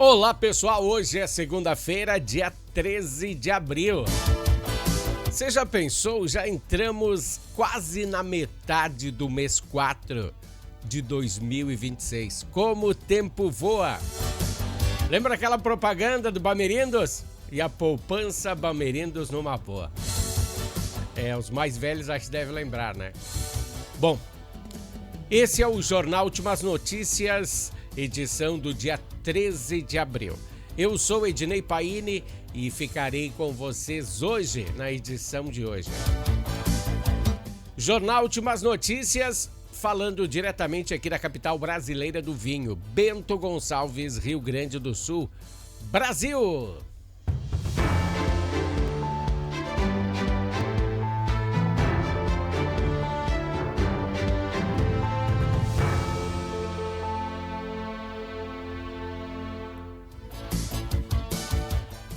Olá pessoal, hoje é segunda-feira, dia 13 de abril. Você já pensou? Já entramos quase na metade do mês 4 de 2026. Como o tempo voa! Lembra aquela propaganda do Bamerindos? E a poupança Bamerindos numa boa. Os mais velhos acho que devem lembrar, né? Bom, esse é o Jornal Últimas Notícias, edição do dia 13 de abril. Eu sou Ednei Paini e ficarei com vocês hoje, na edição de hoje. Jornal Últimas Notícias, falando diretamente aqui da capital brasileira do vinho, Bento Gonçalves, Rio Grande do Sul, Brasil!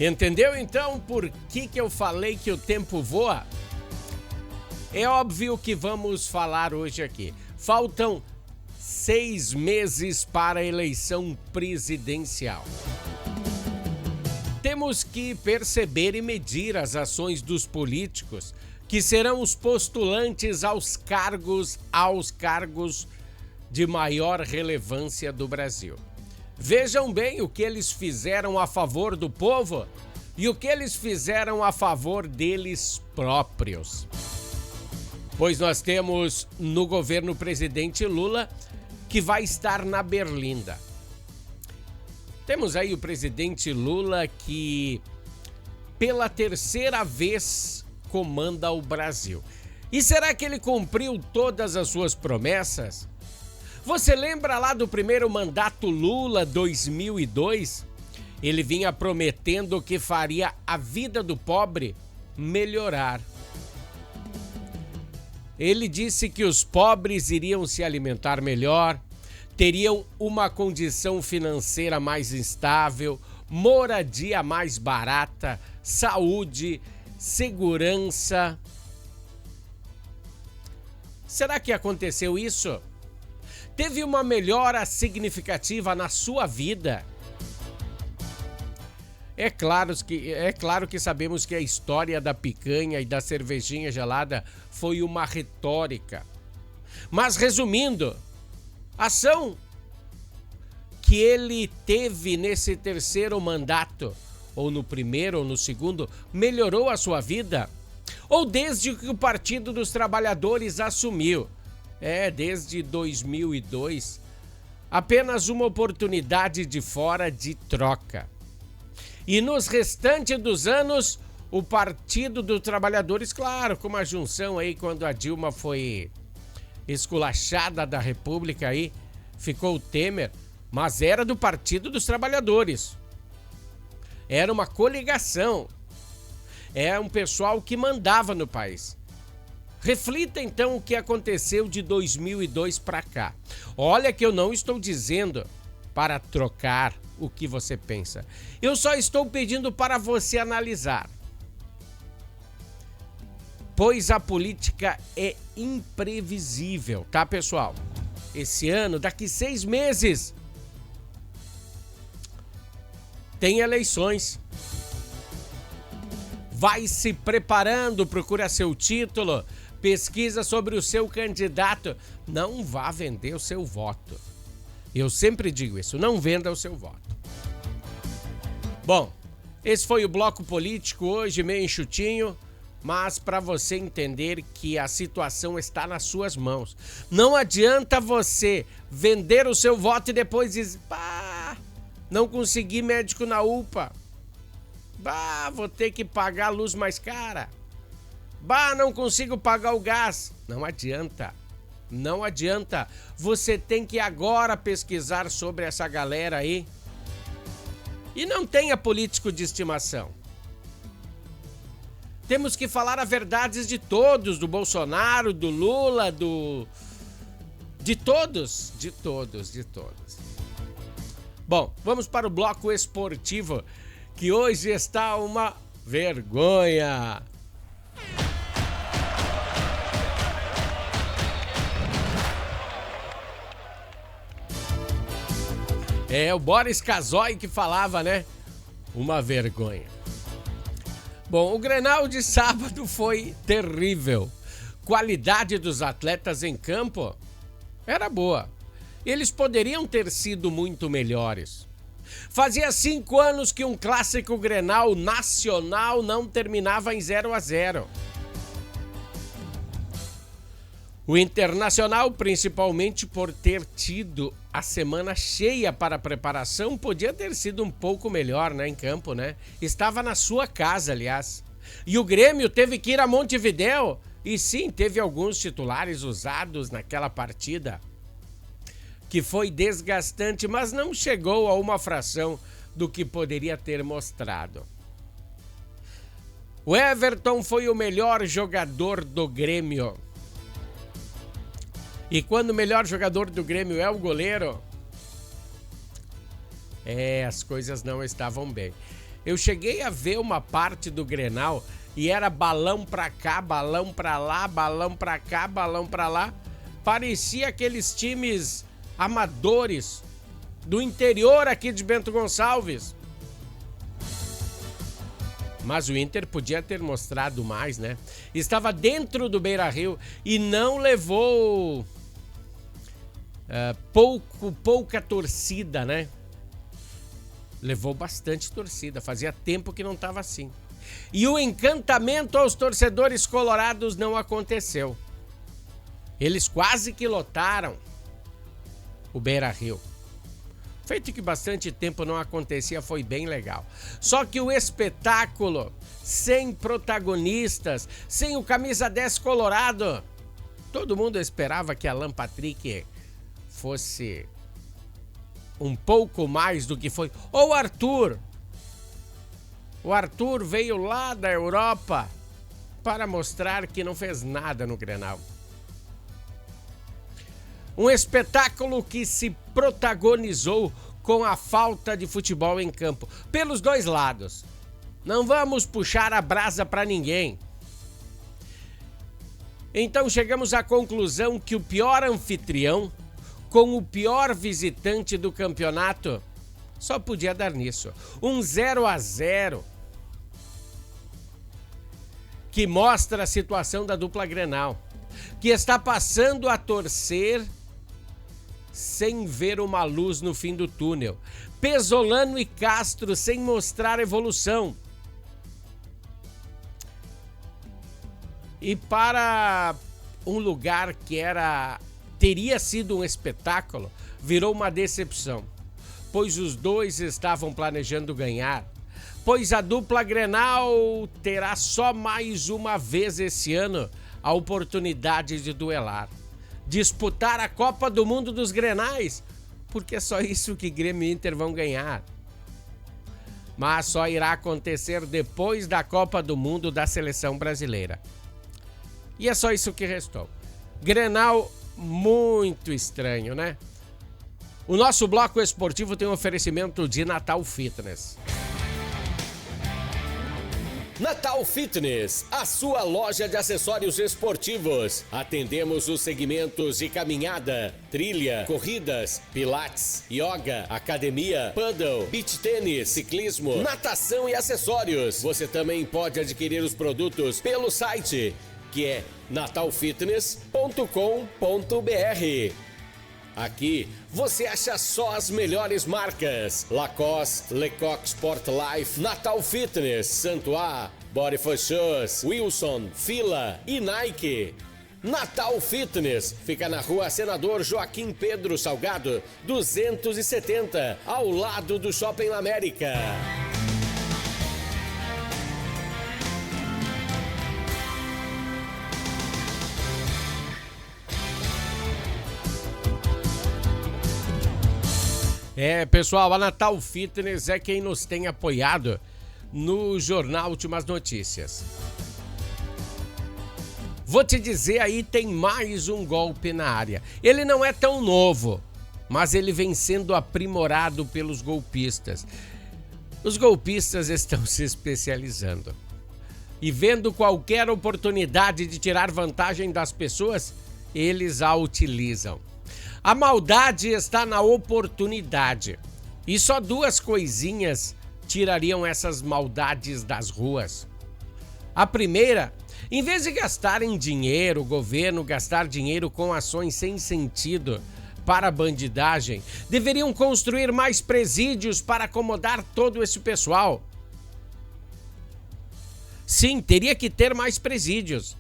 Entendeu então por que eu falei que o tempo voa? É óbvio que vamos falar hoje aqui. Faltam 6 meses para a eleição presidencial. Temos que perceber e medir as ações dos políticos que serão os postulantes aos cargos de maior relevância do Brasil. Vejam bem o que eles fizeram a favor do povo e o que eles fizeram a favor deles próprios. Pois nós temos no governo o presidente Lula, que vai estar na Berlinda. Temos aí o presidente Lula que, pela terceira vez, comanda o Brasil. E será que ele cumpriu todas as suas promessas? Você lembra lá do primeiro mandato Lula, 2002? Ele vinha prometendo que faria a vida do pobre melhorar. Ele disse que os pobres iriam se alimentar melhor, teriam uma condição financeira mais estável, moradia mais barata, saúde, segurança. Será que aconteceu isso? Teve uma melhora significativa na sua vida? É claro que sabemos que a história da picanha e da cervejinha gelada foi uma retórica. Mas resumindo, a ação que ele teve nesse terceiro mandato, ou no primeiro ou no segundo, melhorou a sua vida? Ou desde que o Partido dos Trabalhadores assumiu? Desde 2002, apenas uma oportunidade de fora de troca. E nos restantes dos anos, o Partido dos Trabalhadores, claro, com uma junção aí quando a Dilma foi esculachada da República aí, ficou o Temer, mas era do Partido dos Trabalhadores. Era uma coligação. É um pessoal que mandava no país. Reflita então o que aconteceu de 2002 para cá. Olha que eu não estou dizendo para trocar o que você pensa. Eu só estou pedindo para você analisar. Pois a política é imprevisível, tá, pessoal? Esse ano, daqui 6 meses, tem eleições. Vai se preparando, procura seu título, pesquisa sobre o seu candidato. Não vá vender o seu voto. Eu sempre digo isso, não venda o seu voto. Bom, esse foi o Bloco Político hoje, meio enxutinho, mas para você entender que a situação está nas suas mãos. Não adianta você vender o seu voto e depois dizer, não consegui médico na UPA. Vou ter que pagar a luz mais cara. Não consigo pagar o gás. Não adianta. Não adianta. Você tem que agora pesquisar sobre essa galera aí. E não tenha político de estimação. Temos que falar a verdade de todos, do Bolsonaro, do Lula, de todos. Bom, vamos para o bloco esportivo, que hoje está uma vergonha. É o Boris Casoy que falava, né? Uma vergonha. Bom, o Grenal de sábado foi terrível. Qualidade dos atletas em campo era boa. Eles poderiam ter sido muito melhores. Fazia 5 anos que um clássico Grenal nacional não terminava em 0-0. O Internacional, principalmente por ter tido a semana cheia para a preparação, podia ter sido um pouco melhor, né, em campo, né? Estava na sua casa, aliás. E o Grêmio teve que ir a Montevidéu. E sim, teve alguns titulares usados naquela partida, que foi desgastante, mas não chegou a uma fração do que poderia ter mostrado. O Everton foi o melhor jogador do Grêmio. E quando o melhor jogador do Grêmio é o goleiro, as coisas não estavam bem. Eu cheguei a ver uma parte do Grenal e era balão pra cá, balão pra lá, balão pra cá, balão pra lá. Parecia aqueles times amadores do interior aqui de Bento Gonçalves. Mas o Inter podia ter mostrado mais, né? Estava dentro do Beira-Rio e não levou pouca torcida, né? Levou bastante torcida, fazia tempo que não estava assim. E o encantamento aos torcedores colorados não aconteceu. Eles quase que lotaram o Beira-Rio. Feito que bastante tempo não acontecia, foi bem legal. Só que o espetáculo, sem protagonistas, sem o camisa 10 colorado, todo mundo esperava que Alan Patrick fosse um pouco mais do que foi. Ou o Arthur. O Arthur veio lá da Europa para mostrar que não fez nada no Grenal. Um espetáculo que se protagonizou com a falta de futebol em campo, pelos dois lados. Não vamos puxar a brasa para ninguém. Então chegamos à conclusão que o pior anfitrião com o pior visitante do campeonato só podia dar nisso. Um 0-0 que mostra a situação da dupla Grenal, que está passando a torcer sem ver uma luz no fim do túnel. Pesolano e Castro sem mostrar evolução. E para um lugar que teria sido um espetáculo, virou uma decepção, pois os dois estavam planejando ganhar, pois a dupla Grenal terá só mais uma vez esse ano a oportunidade de duelar, disputar a Copa do Mundo dos Grenais, porque é só isso que Grêmio e Inter vão ganhar. Mas só irá acontecer depois da Copa do Mundo da Seleção Brasileira. E é só isso que restou. Grenal muito estranho, né? O nosso bloco esportivo tem um oferecimento de Natal Fitness. Natal Fitness, a sua loja de acessórios esportivos. Atendemos os segmentos de caminhada, trilha, corridas, pilates, yoga, academia, paddle, beach tênis, ciclismo, natação e acessórios. Você também pode adquirir os produtos pelo site, que é natalfitness.com.br. Aqui você acha só as melhores marcas: Lacoste, Lecoq Sport Life, Natal Fitness, Santois, Body for Shoes, Wilson, Fila e Nike. Natal Fitness fica na rua Senador Joaquim Pedro Salgado, 270, ao lado do Shopping América. Pessoal, a Natal Fitness é quem nos tem apoiado no Jornal Últimas Notícias. Vou te dizer aí, tem mais um golpe na área. Ele não é tão novo, mas ele vem sendo aprimorado pelos golpistas. Os golpistas estão se especializando e vendo qualquer oportunidade de tirar vantagem das pessoas, eles a utilizam. A maldade está na oportunidade. E só duas coisinhas tirariam essas maldades das ruas. A primeira, em vez de gastarem dinheiro, o governo gastar dinheiro com ações sem sentido para a bandidagem, deveriam construir mais presídios para acomodar todo esse pessoal. Sim, teria que ter mais presídios.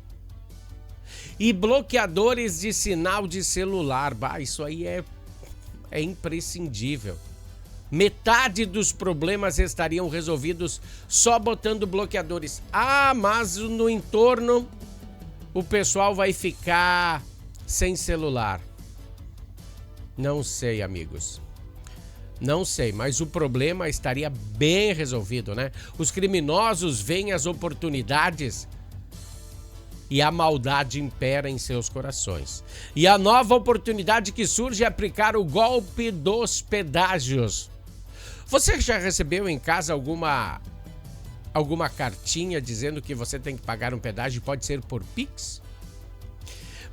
E bloqueadores de sinal de celular. Bah, isso aí é imprescindível. Metade dos problemas estariam resolvidos só botando bloqueadores. Ah, mas no entorno o pessoal vai ficar sem celular. Não sei, amigos. Não sei, mas o problema estaria bem resolvido, né? Os criminosos veem as oportunidades e a maldade impera em seus corações. E a nova oportunidade que surge é aplicar o golpe dos pedágios. Você já recebeu em casa alguma cartinha dizendo que você tem que pagar um pedágio? Pode ser por Pix?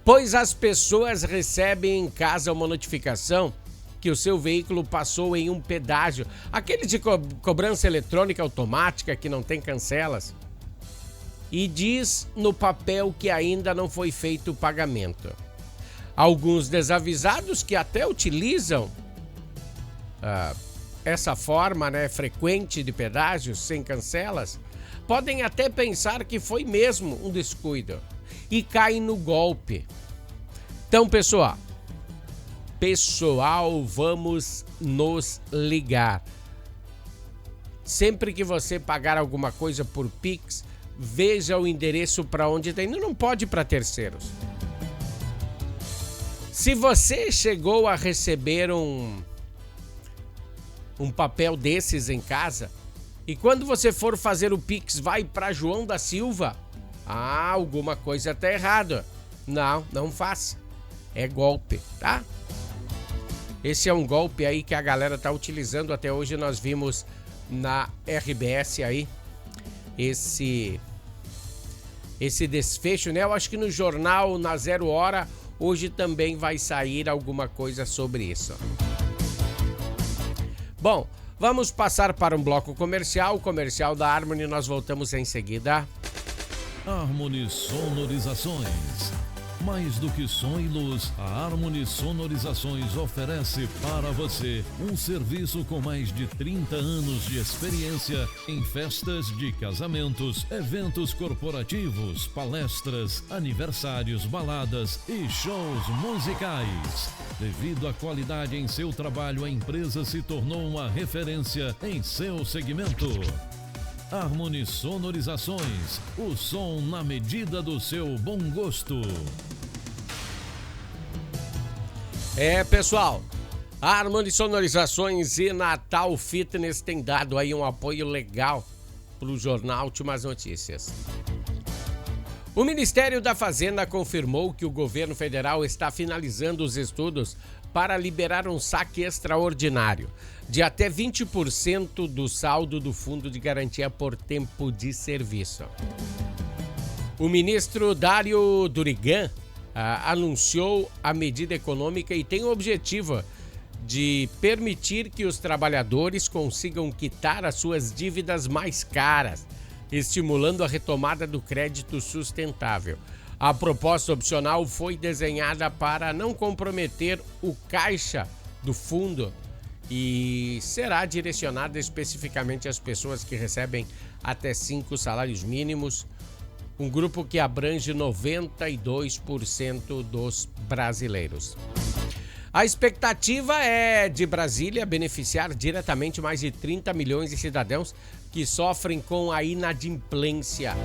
Pois as pessoas recebem em casa uma notificação que o seu veículo passou em um pedágio. Aquele de cobrança eletrônica automática que não tem cancelas. E diz no papel que ainda não foi feito o pagamento. Alguns desavisados que até utilizam essa forma, né, frequente de pedágios sem cancelas, podem até pensar que foi mesmo um descuido e caem no golpe. Então, pessoal, vamos nos ligar. Sempre que você pagar alguma coisa por Pix, veja o endereço para onde tem. Não pode ir para terceiros. Se você chegou a receber um papel desses em casa e quando você for fazer o Pix vai para João da Silva, alguma coisa tá errada. Não faça. É golpe, tá? Esse é um golpe aí que a galera tá utilizando. Até hoje nós vimos na RBS aí esse desfecho, né? Eu acho que no jornal, na 0 hora, hoje também vai sair alguma coisa sobre isso. Bom, vamos passar para um bloco comercial, o comercial da Harmony, nós voltamos em seguida. Harmony Sonorizações. Mais do que som e luz, a Harmony Sonorizações oferece para você um serviço com mais de 30 anos de experiência em festas de casamentos, eventos corporativos, palestras, aniversários, baladas e shows musicais. Devido à qualidade em seu trabalho, a empresa se tornou uma referência em seu segmento. Harmony Sonorizações, o som na medida do seu bom gosto. Pessoal, Harmony Sonorizações e Natal Fitness tem dado aí um apoio legal para o jornal Últimas Notícias. O Ministério da Fazenda confirmou que o governo federal está finalizando os estudos para liberar um saque extraordinário de até 20% do saldo do Fundo de Garantia por Tempo de Serviço. O ministro Dário Durigan anunciou a medida econômica e tem o objetivo de permitir que os trabalhadores consigam quitar as suas dívidas mais caras, estimulando a retomada do crédito sustentável. A proposta opcional foi desenhada para não comprometer o caixa do fundo e será direcionada especificamente às pessoas que recebem até 5 salários mínimos, um grupo que abrange 92% dos brasileiros. A expectativa é de Brasília beneficiar diretamente mais de 30 milhões de cidadãos que sofrem com a inadimplência.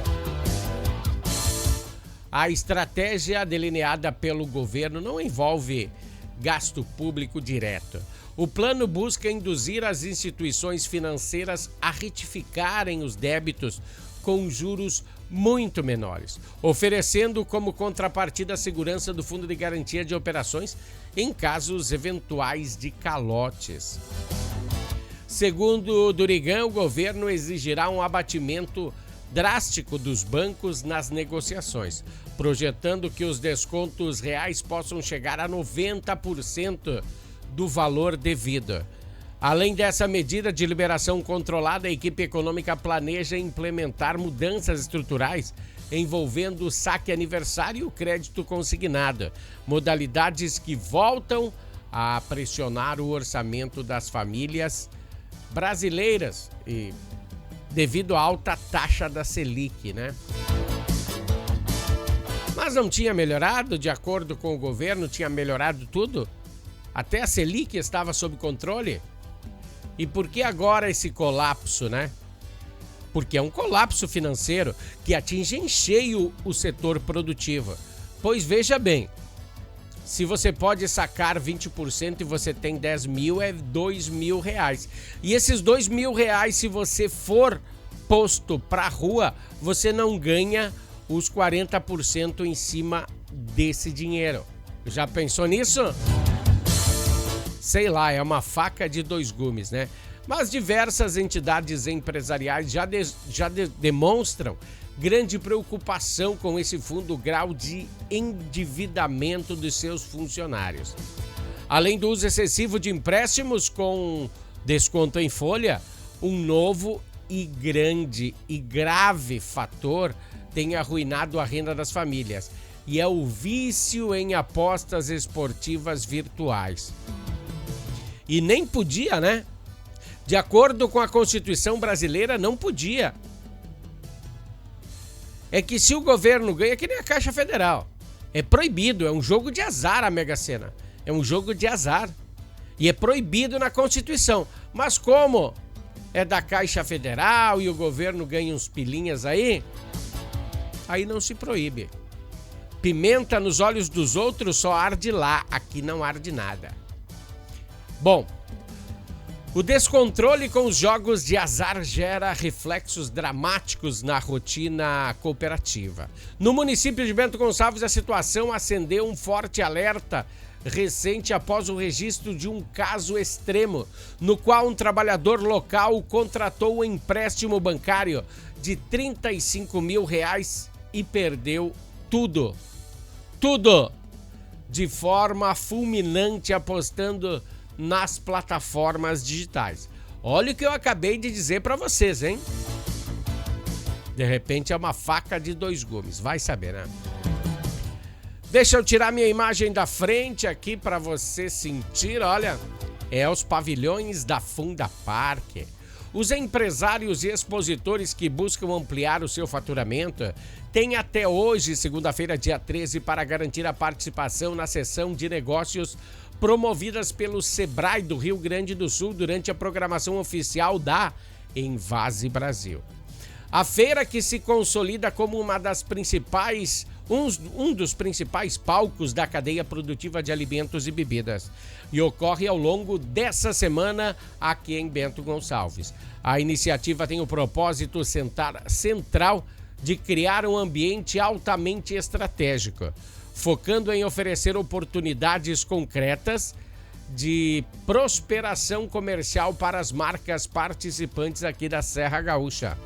A estratégia delineada pelo governo não envolve gasto público direto. O plano busca induzir as instituições financeiras a retificarem os débitos com juros muito menores, oferecendo como contrapartida a segurança do Fundo de Garantia de Operações em casos eventuais de calotes. Segundo Durigan, o governo exigirá um abatimento drástico dos bancos nas negociações, projetando que os descontos reais possam chegar a 90% do valor devido. Além dessa medida de liberação controlada, a equipe econômica planeja implementar mudanças estruturais envolvendo o saque aniversário e o crédito consignado, modalidades que voltam a pressionar o orçamento das famílias brasileiras e devido à alta taxa da Selic, né? Mas não tinha melhorado, de acordo com o governo, tinha melhorado tudo? Até a Selic estava sob controle? E por que agora esse colapso, né? Porque é um colapso financeiro que atinge em cheio o setor produtivo. Pois veja bem, se você pode sacar 20% e você tem 10 mil, é R$2.000. E esses R$2.000, se você for posto para a rua, você não ganha os 40% em cima desse dinheiro. Já pensou nisso? Sei lá, é uma faca de dois gumes, né? Mas diversas entidades empresariais já demonstram grande preocupação com esse fundo grau de endividamento dos seus funcionários. Além do uso excessivo de empréstimos com desconto em folha, um novo e grande e grave fator tem arruinado a renda das famílias, e é o vício em apostas esportivas virtuais. E nem podia, né? De acordo com a Constituição brasileira, não podia. É que se o governo ganha, é que nem a Caixa Federal. É proibido, é um jogo de azar a Mega Sena. É um jogo de azar. E é proibido na Constituição. Mas como é da Caixa Federal e o governo ganha uns pilinhas aí não se proíbe. Pimenta nos olhos dos outros só arde lá, aqui não arde nada. Bom, o descontrole com os jogos de azar gera reflexos dramáticos na rotina cooperativa. No município de Bento Gonçalves, a situação acendeu um forte alerta recente após o registro de um caso extremo, no qual um trabalhador local contratou um empréstimo bancário de R$35 mil e perdeu tudo. Tudo! De forma fulminante, apostando nas plataformas digitais. Olha o que eu acabei de dizer para vocês, hein? De repente é uma faca de dois gumes, vai saber, né? Deixa eu tirar minha imagem da frente aqui para você sentir, olha, é os pavilhões da Funda Parque. Os empresários e expositores que buscam ampliar o seu faturamento têm até hoje, segunda-feira, dia 13, para garantir a participação na sessão de negócios promovidas pelo Sebrae do Rio Grande do Sul durante a programação oficial da Envase Brasil. A feira, que se consolida como um dos principais palcos da cadeia produtiva de alimentos e bebidas, e ocorre ao longo dessa semana aqui em Bento Gonçalves. A iniciativa tem o propósito central de criar um ambiente altamente estratégico, focando em oferecer oportunidades concretas de prosperação comercial para as marcas participantes aqui da Serra Gaúcha.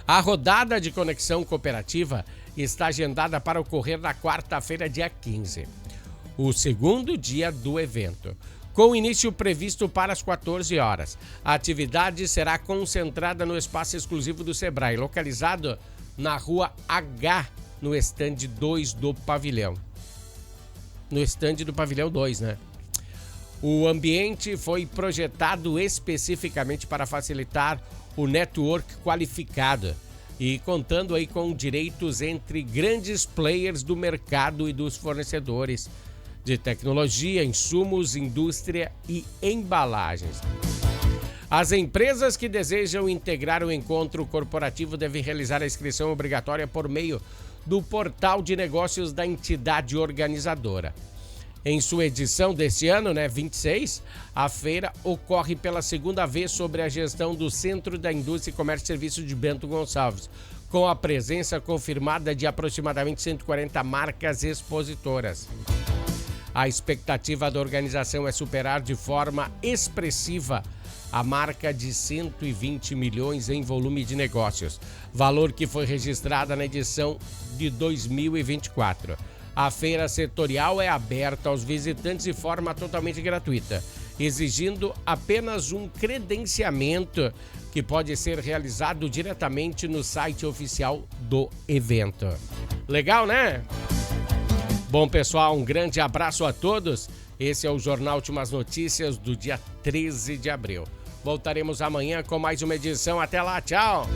A rodada de conexão cooperativa está agendada para ocorrer na quarta-feira, dia 15, o segundo dia do evento, com início previsto para as 14 horas. A atividade será concentrada no espaço exclusivo do Sebrae, localizado na Rua H, no estande 2 do pavilhão. No estande do pavilhão 2, né? O ambiente foi projetado especificamente para facilitar o network qualificado e contando aí com direitos entre grandes players do mercado e dos fornecedores de tecnologia, insumos, indústria e embalagens. As empresas que desejam integrar o encontro corporativo devem realizar a inscrição obrigatória por meio do portal de negócios da entidade organizadora. Em sua edição deste ano, 26, a feira ocorre pela segunda vez sob a gestão do Centro da Indústria e Comércio e Serviços de Bento Gonçalves, com a presença confirmada de aproximadamente 140 marcas expositoras. A expectativa da organização é superar de forma expressiva a marca de 120 milhões em volume de negócios, valor que foi registrada na edição de 2024. A feira setorial é aberta aos visitantes de forma totalmente gratuita exigindo apenas um credenciamento que pode ser realizado diretamente no site oficial do evento. Legal, né? Bom, pessoal, um grande abraço a todos. Esse é o Jornal Últimas Notícias do dia 13 de abril. Voltaremos amanhã com mais uma edição. Até lá, tchau!